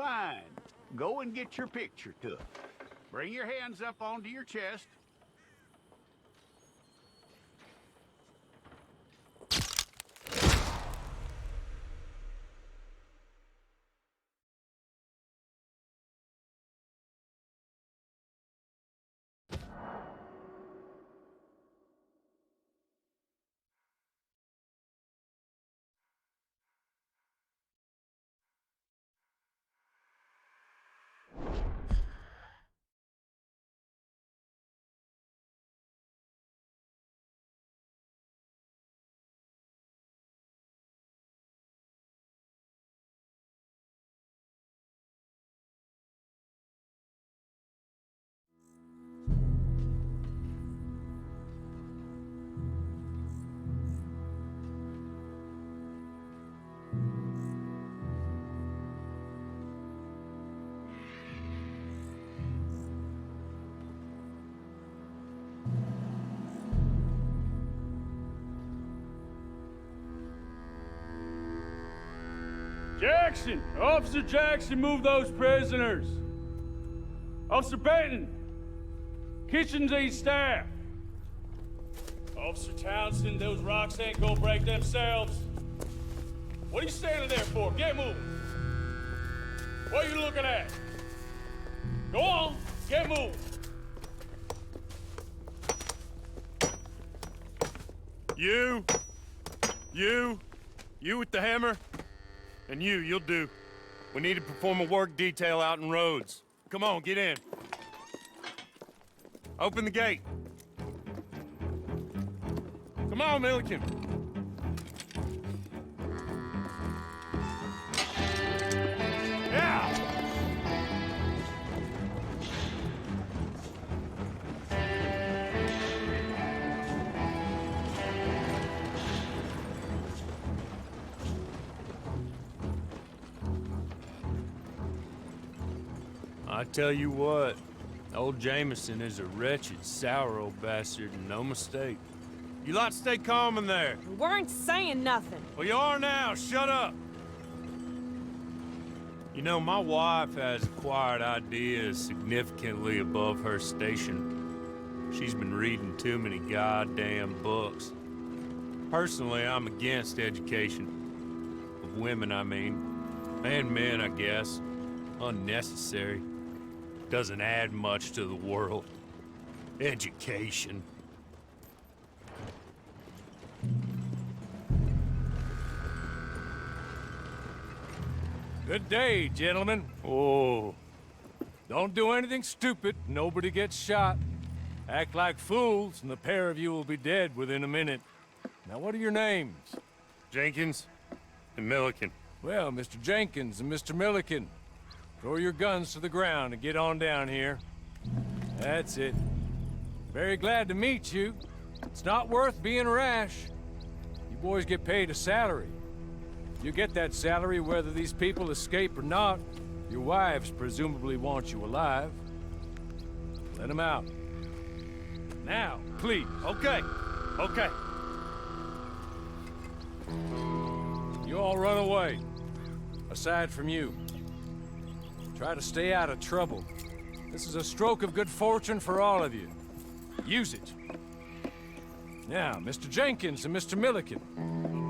Fine. Go and get your picture took. Bring your hands up onto your chest. Jackson! Officer Jackson, move those prisoners! Officer Benton! Kitchens aid staff! Officer Townsend, those rocks ain't gonna break themselves. What are you standing there for? Get moving! What are you looking at? Go on, get moving! You with the hammer? And you'll do. We need to perform a work detail out in Rhodes. Come on, get in. Open the gate. Come on, Milliken. Yeah! I tell you what, old Jameson is a wretched, sour old bastard, and no mistake. You lot stay calm in there. We weren't saying nothing. Well, you are now. Shut up. You know, my wife has acquired ideas significantly above her station. She's been reading too many goddamn books. Personally, I'm against education. Of women, I mean. And men, I guess. Unnecessary. Doesn't add much to the world. Education. Good day, gentlemen. Oh. Don't do anything stupid. Nobody gets shot. Act like fools, and the pair of you will be dead within a minute. Now, what are your names? Jenkins and Milliken. Well, Mr. Jenkins and Mr. Milliken, throw your guns to the ground and get on down here. That's it. Very glad to meet you. It's not worth being rash. You boys get paid a salary. You get that salary whether these people escape or not. Your wives presumably want you alive. Let them out. Now, please. Okay. Okay. You all run away. Aside from you. Try to stay out of trouble. This is a stroke of good fortune for all of you. Use it. Now, Mr. Jenkins and Mr. Milliken,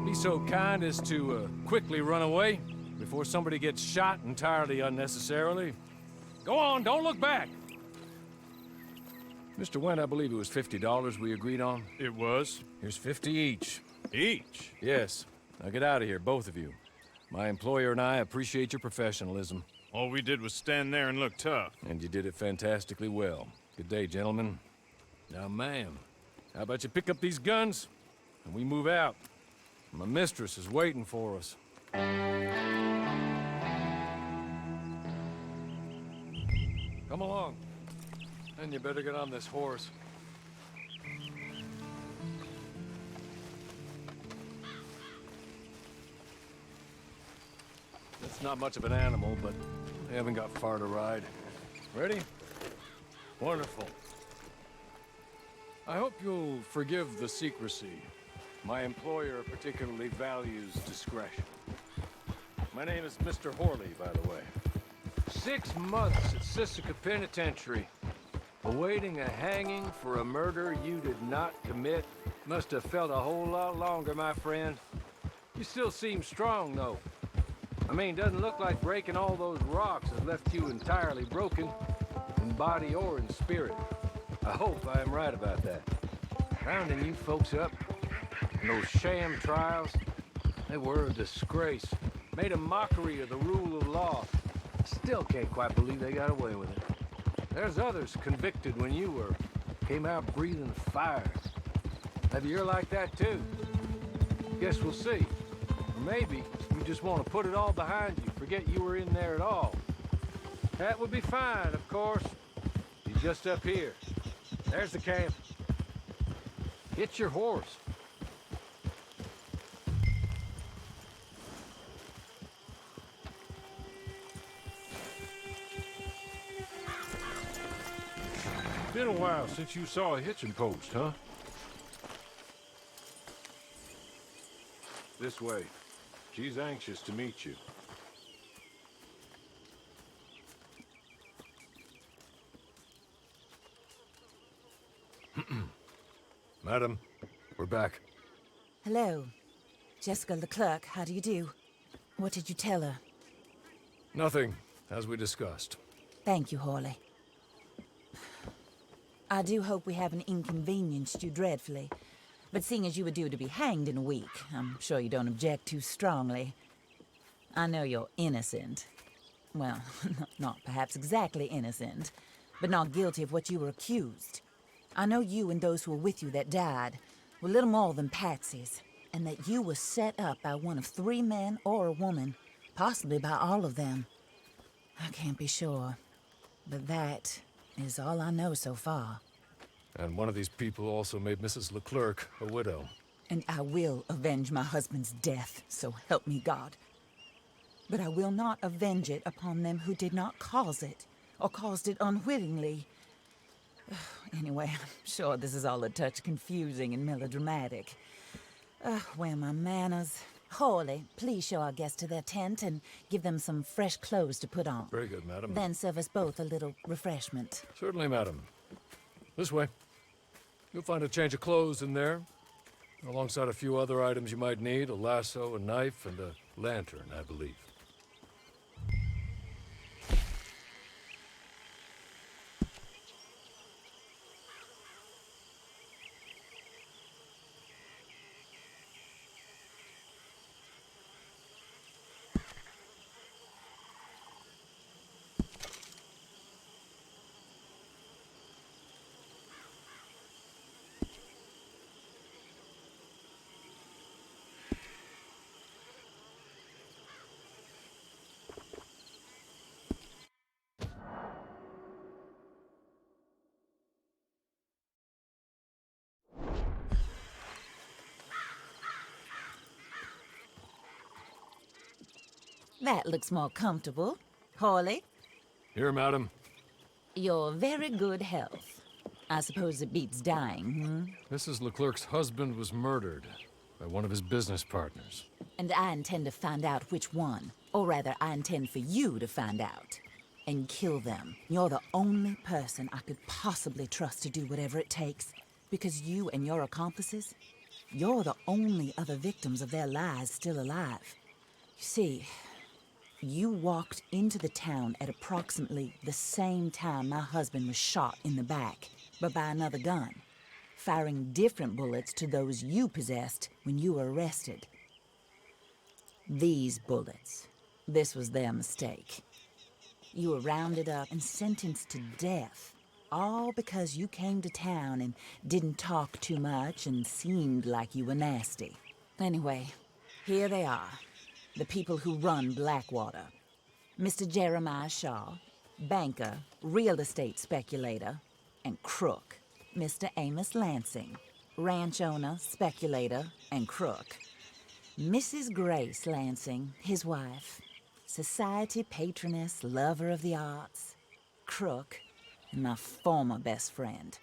be so kind as to quickly run away before somebody gets shot entirely unnecessarily. Go on, don't look back. Mr. Wendt, I believe it was $50 we agreed on. It was. Here's 50 each. Each? Yes. Now get out of here, both of you. My employer and I appreciate your professionalism. All we did was stand there and look tough. And you did it fantastically well. Good day, gentlemen. Now, ma'am, how about you pick up these guns, and we move out? My mistress is waiting for us. Come along. And you better get on this horse. It's not much of an animal, but they haven't got far to ride. Ready? Wonderful. I hope you'll forgive the secrecy. My employer particularly values discretion. My name is Mr. Horley, by the way. 6 months at Sisika Penitentiary, awaiting a hanging for a murder you did not commit. Must have felt a whole lot longer, my friend. You still seem strong, though. I mean, doesn't look like breaking all those rocks has left you entirely broken, in body or in spirit. I hope I am right about that. Rounding you folks up, and those sham trials, they were a disgrace. Made a mockery of the rule of law. Still can't quite believe they got away with it. There's others convicted when you were. Came out breathing fire. Maybe you're like that too. Guess we'll see. Or maybe you just want to put it all behind you, forget you were in there at all. That would be fine, of course. You're just up here. There's the camp. Get your horse. Been a while since you saw a hitching post, huh? This way. She's anxious to meet you. Madam, we're back. Hello. Jessica Leclerc, how do you do? What did you tell her? Nothing, as we discussed. Thank you, Hawley. I do hope we haven't inconvenienced you dreadfully. But seeing as you were due to be hanged in a week, I'm sure you don't object too strongly. I know you're innocent. Well, not perhaps exactly innocent, but not guilty of what you were accused. I know you and those who were with you that died were little more than patsies, and that you were set up by one of 3 men or a woman, possibly by all of them. I can't be sure, but that is all I know so far. And one of these people also made Mrs. Leclerc a widow. And I will avenge my husband's death, so help me God. But I will not avenge it upon them who did not cause it, or caused it unwittingly. Anyway, I'm sure this is all a touch confusing and melodramatic. Where are my manners? Hawley, please show our guests to their tent and give them some fresh clothes to put on. Very good, madam. Then serve us both a little refreshment. Certainly, madam. This way. You'll find a change of clothes in there, alongside a few other items you might need, a lasso, a knife, and a lantern, I believe. That looks more comfortable. Hawley, Here, madam. you're very good health. I suppose it beats dying, Mrs. Leclerc's husband was murdered by one of his business partners. And I intend to find out which one. Or rather, I intend for you to find out. And kill them. You're the only person I could possibly trust to do whatever it takes. Because you and your accomplices, you're the only other victims of their lies still alive. You see, you walked into the town at approximately the same time my husband was shot in the back, but by another gun, firing different bullets to those you possessed when you were arrested. These bullets, this was their mistake. You were rounded up and sentenced to death, all because you came to town and didn't talk too much and seemed like you were nasty. Anyway, here they are. The people who run Blackwater. Mr. Jeremiah Shaw, banker, real estate speculator, and crook. Mr. Amos Lansing, ranch owner, speculator, and crook. Mrs. Grace Lansing, his wife, society patroness, lover of the arts, crook, and my former best friend.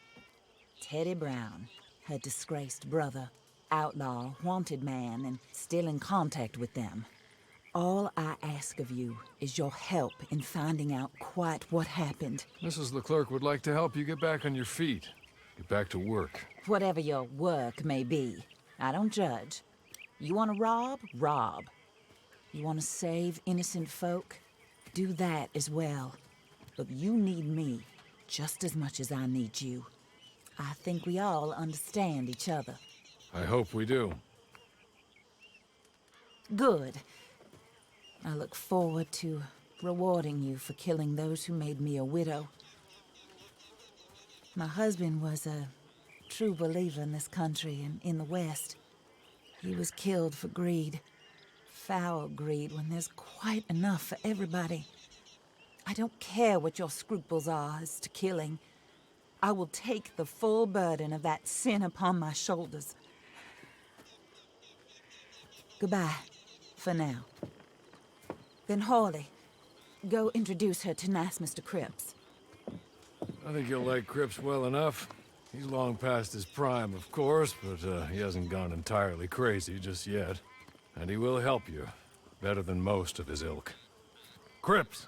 Teddy Brown, her disgraced brother, outlaw, wanted man, and still in contact with them. All I ask of you is your help in finding out quite what happened. Mrs. Leclerc would like to help you get back on your feet. Get back to work. Whatever your work may be, I don't judge. You want to rob? Rob. You want to save innocent folk? Do that as well. But you need me just as much as I need you. I think we all understand each other. I hope we do. Good. I look forward to rewarding you for killing those who made me a widow. My husband was a true believer in this country and in the West. He was killed for greed. Foul greed when there's quite enough for everybody. I don't care what your scruples are as to killing. I will take the full burden of that sin upon my shoulders. Goodbye, for now. Then Hawley, go introduce her to nice Mr. Cripps. I think you'll like Cripps well enough. He's long past his prime, of course, but he hasn't gone entirely crazy just yet. And he will help you, better than most of his ilk. Cripps!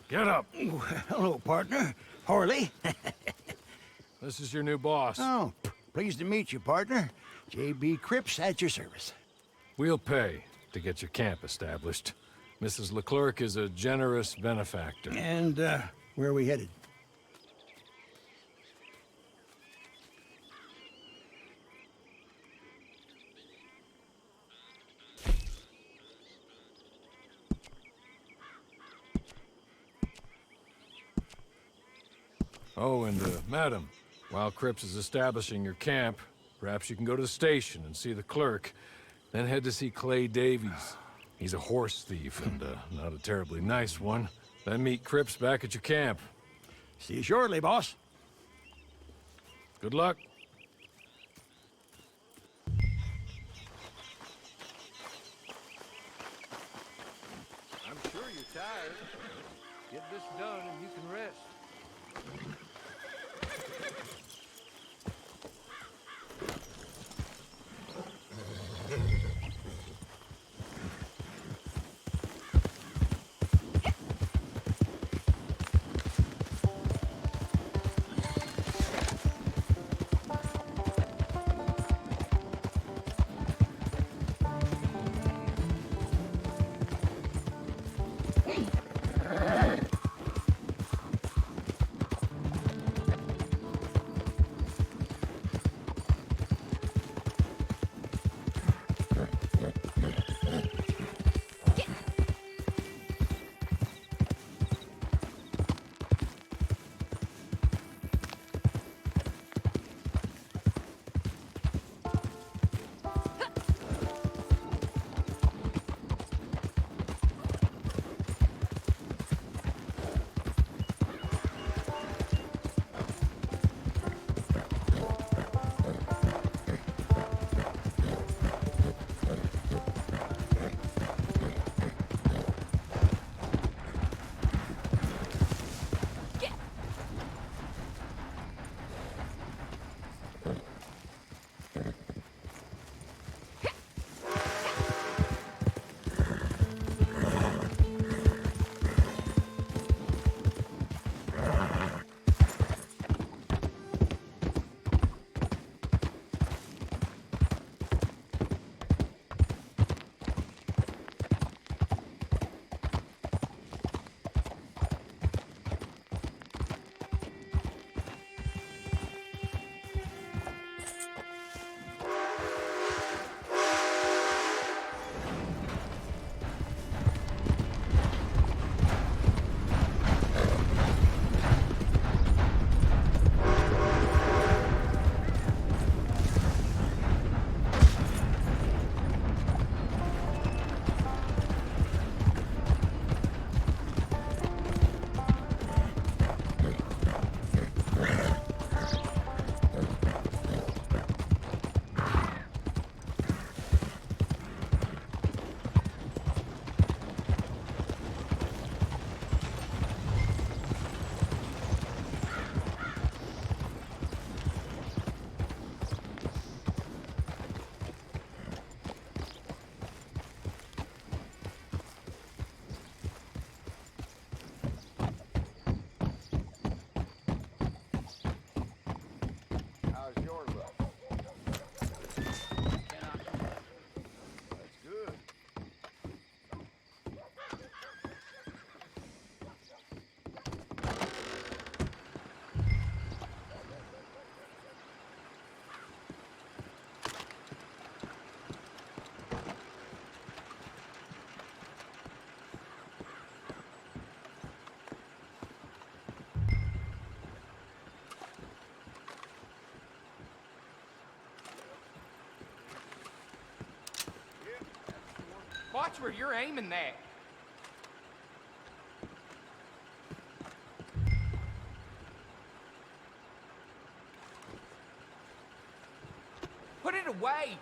Get up! Hello, partner. Harley. This is your new boss. Oh, pleased to meet you, partner. J.B. Cripps at your service. We'll pay to get your camp established. Mrs. Leclerc is a generous benefactor. And, where are we headed? Oh, and, madam, while Cripps is establishing your camp, perhaps you can go to the station and see the clerk, then head to see Clay Davies. He's a horse thief, and, not a terribly nice one. Then meet Cripps back at your camp. See you shortly, boss. Good luck. I'm sure you're tired. Get this done and you can rest. Watch where you're aiming that. Put it away!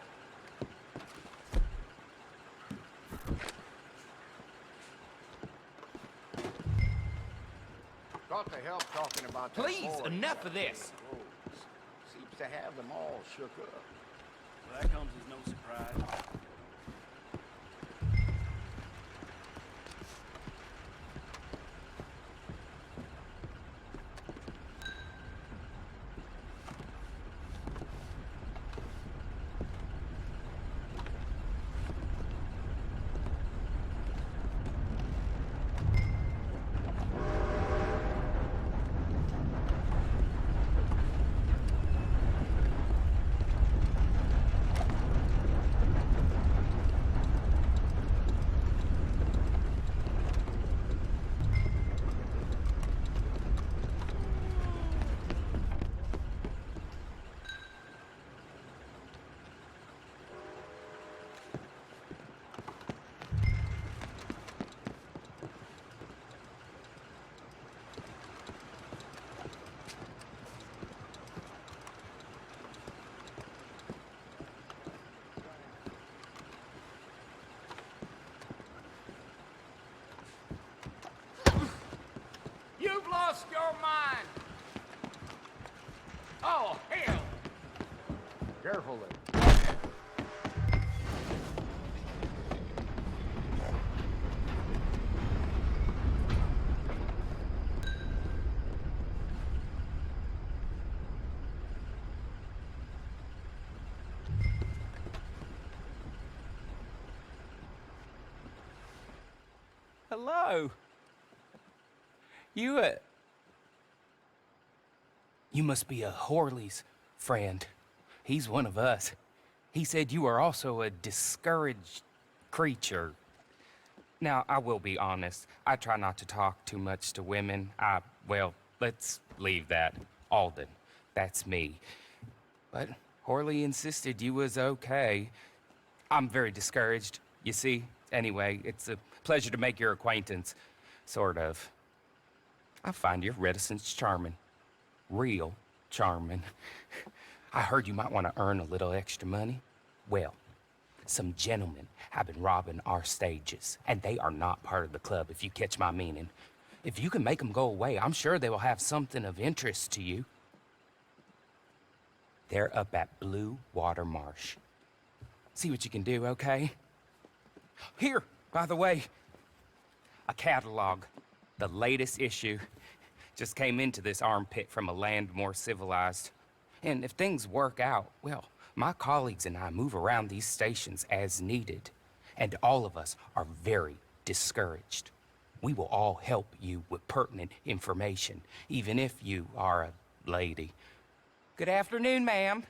Got to help talking about that Please, boy. enough of this. Seems to have them all shook up. Well, that comes as no surprise. You've lost your mind! Oh, hell! Careful there. Hello. You must be a Horley's friend. He's one of us. He said you are also a discouraged creature. Now, I will be honest. I try not to talk too much to women. Well, let's leave that. Alden, that's me. But Horley insisted you was okay. I'm very discouraged, you see. Anyway, it's a pleasure to make your acquaintance. Sort of. I find your reticence charming. Real charming. I heard you might want to earn a little extra money. Well, some gentlemen have been robbing our stages, and they are not part of the club, if you catch my meaning. If you can make them go away, I'm sure they will have something of interest to you. They're up at Blue Water Marsh. See what you can do, okay? Here, by the way, a catalog. The latest issue just came into this armpit from a land more civilized. And if things work out, well, my colleagues and I move around these stations as needed. And all of us are very discouraged. We will all help you with pertinent information, even if you are a lady. Good afternoon, ma'am.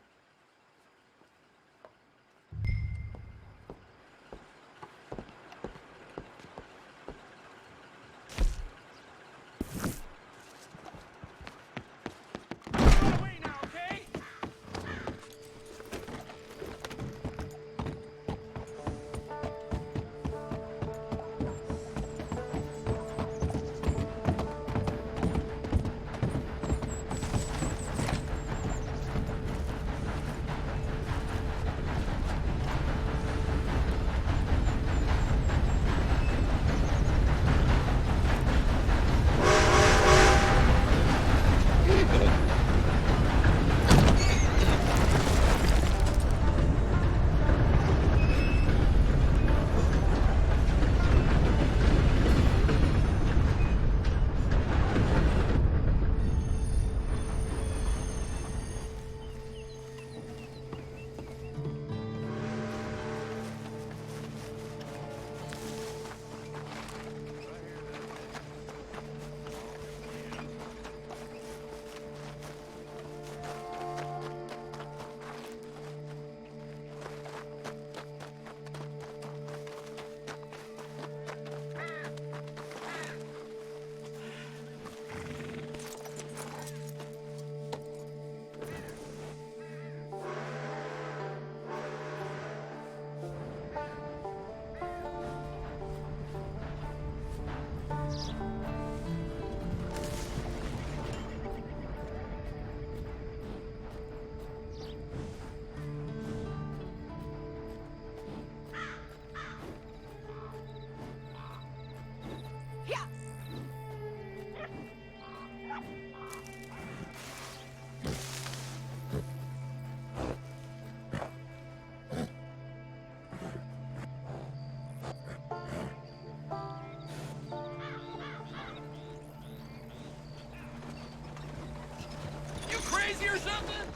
You crazy or something?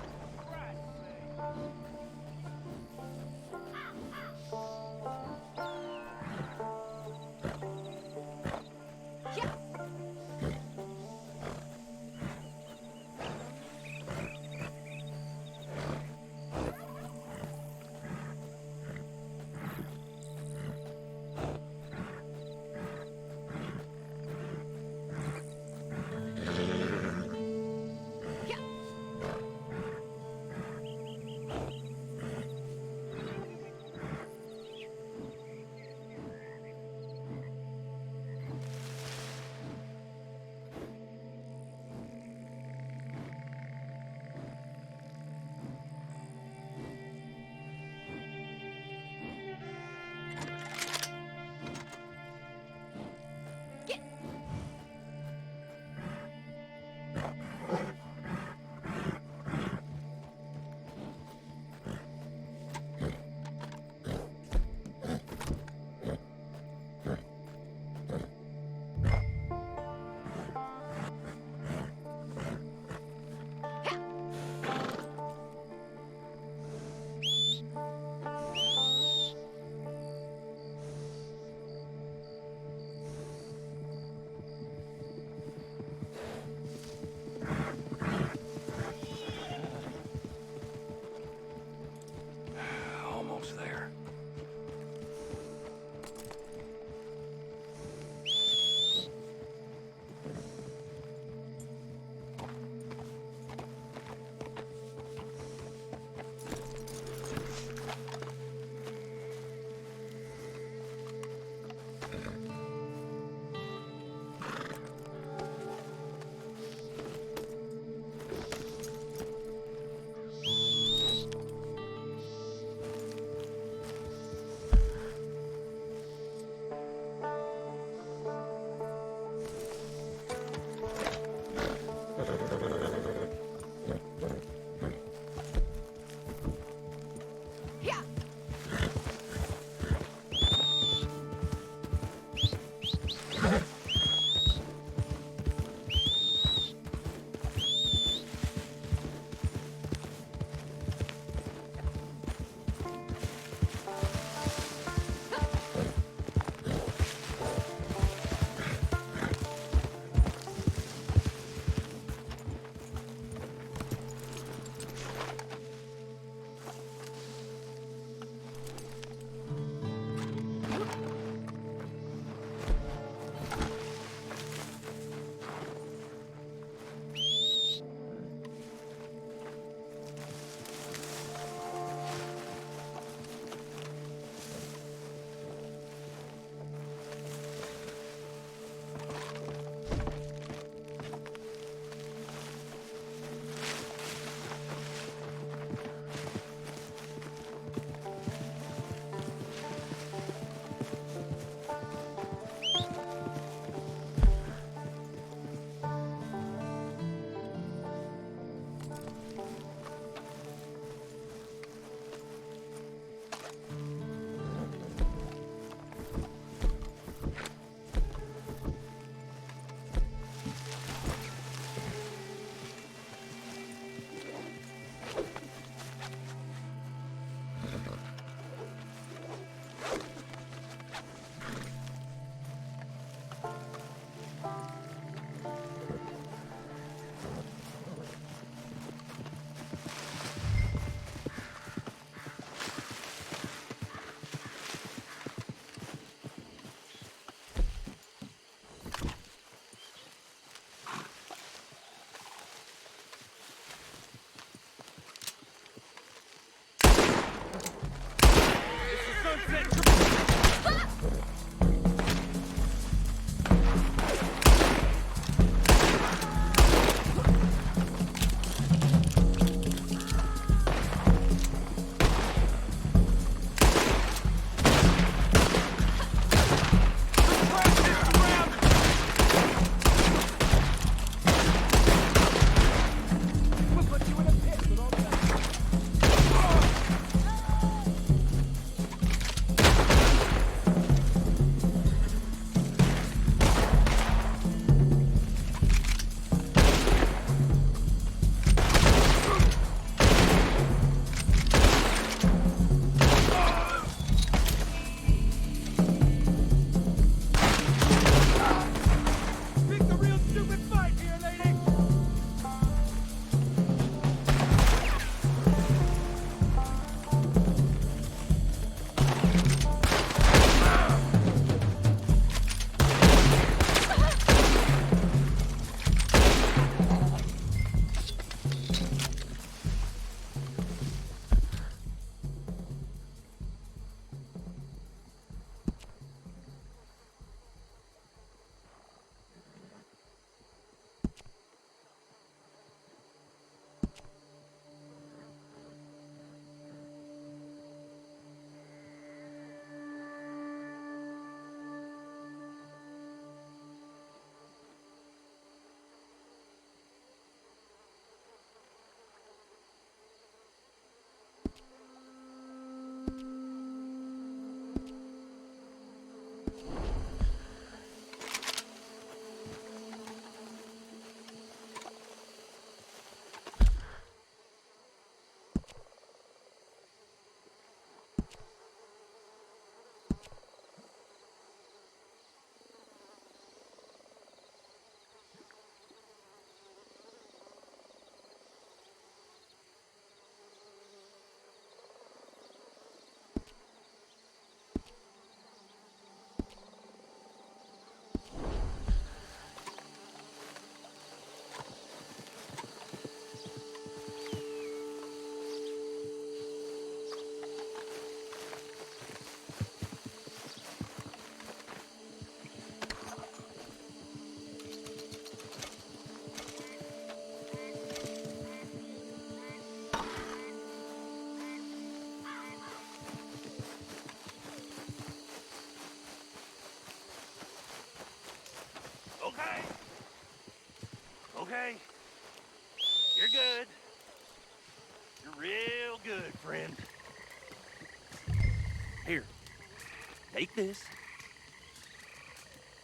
Take this.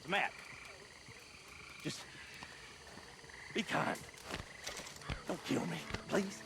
The map. Just be kind. Don't kill me, please.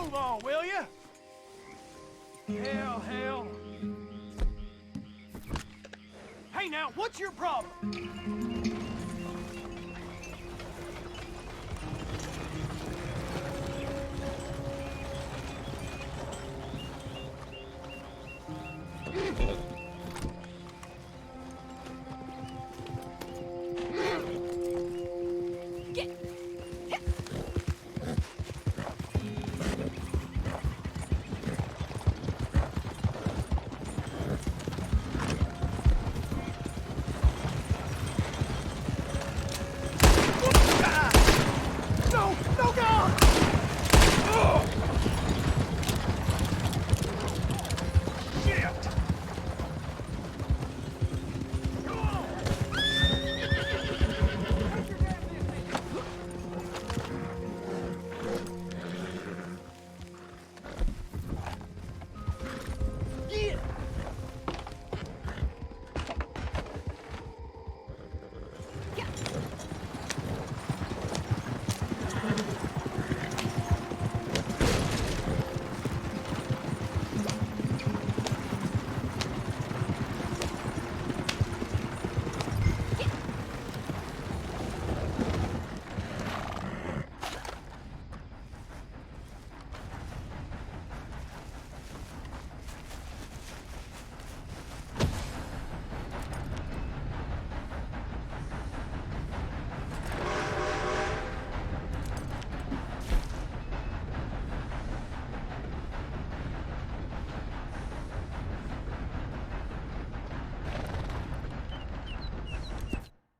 Move on, will you? Hell. Hey now, what's your problem?